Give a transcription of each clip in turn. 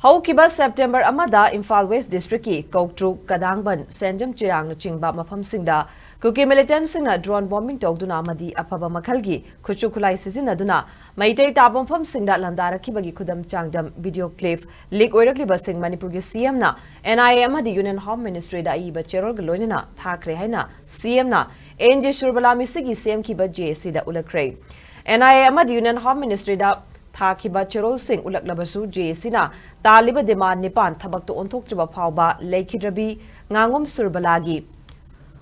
Haukiba September amada Imphal West District ki Koktruk Kadangban Senjam Chirang Chingba Mafam Singda Kuki militant singna drone bombing touduna amadi apaba makhalgi khuchukulai sizinaduna Meitei tabampham singda landarakkhibagi khudam changdam video clip leak oirakliba sing Manipur gi CM na NIA amadi Union Home Ministry da aeeba cherol galoina thakhre haina CM na NJ Surbalami sigi CM ki ba JC da utlakkhre NIA amadi Union Home Ministry da thakhre cherol sing utlakklabasu JC na taliba demand nipan thabak to onthoktriba Faoba ngangom Surbalagi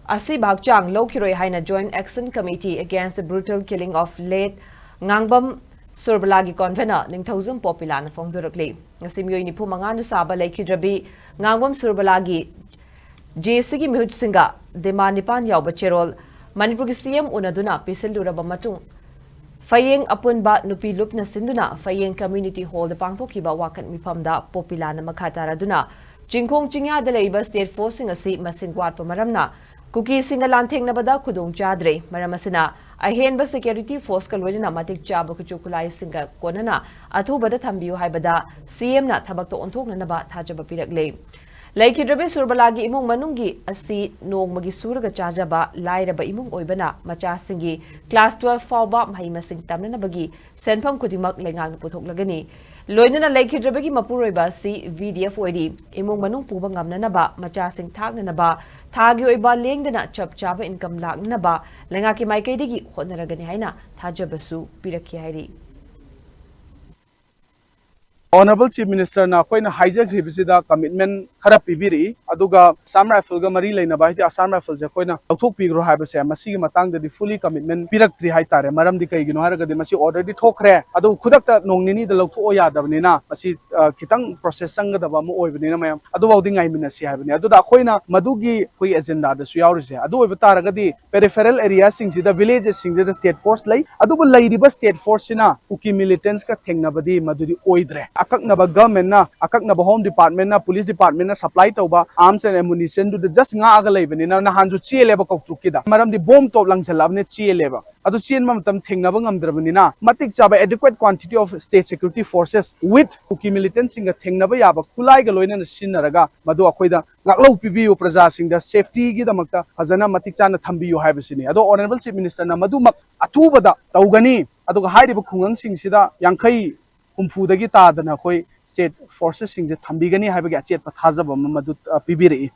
Asiba Hakchang Loukhiroi haina Joint Action Committee against the brutal killing of late Ngangbam Surbalagi convener Ningthauzum Popular Fangdri Ngasimyo ni Pumanga Saba Loukhiroi Ngangbam Surbalagi JC gi mihut singa demanipan yauba cherol Manipur CM unaduna pisilduraba matung Fayeng apunba nupi lupna sinduna Fayeng Community Hall the pangthokiba wakan mipamda Popular na makataraduna Jingkong Jingya de Labor State Forcing asi masingwat pamaramna Kuki singa lantheng nabada kudong chadre maramasina ahenba security force kalwena matik chaba kuchukulai singa konana athubada thambiyu haibada CM na thabak to onthok nanaba thajaba piragle Loukhiroi Surbalagi imung manungi asi nongmagi suraga chajaba lairaba imung oibana macha singi class 12 Faoba mahaimasing tamnanabagi senpham kudimak lengang puthoklagani Loinana Loukhiroi mapuroiba si VDF oidi imung manung puba ngamnanaba macha sing thagnanaba thagi oiba lengdana chap chaba income laknaba lenga ki maikaidigi honaragani haina thajabasu pirakhi hairi Honorable Chief Minister na koi na hijack ribisida commitment khara pibiri aduga Assam Rifle ga mari leina ba hiti Assam Rifle je koi na thok pigro haiba se masi gi matang da di fully commitment pirak tri hai tare maram di kai gino har ga di masi order di thokre adu khudak ta nongnini da lokho o ya dabni na masi kitang process sang da ba mo oibni na mayam adu baudi ngai mina si haibni adu da koi na madu gi koi agenda da su yaur je adu oiba tar ga di peripheral area sing ji da villages sing da state force lai adu ba lai riba state force sina Kuki militants ka thengna badi madu di oidre akaknaba government na akaknaba home department na police department na supply tauba arms and ammunition to just nga aga leibani na hanju chieleba koktukida maram di bomb top lang chalabne chieleba adu chien ma matam thengnaba ngamdrabani na matik chaba adequate quantity of state security forces with Kuki militants singa thengnaba yaba kulai ga loina na sinaraga madu akhoida ngaklo pibiu praja singda safety gi damakta hazana matik chana thambiyu haibasini adu honorable chief minister na madu mak athubada taugani adu hairiba khungang singsida yankai humfudagi tadana koi state forces singje thambigani haibagi achet pathajaba madu pibiri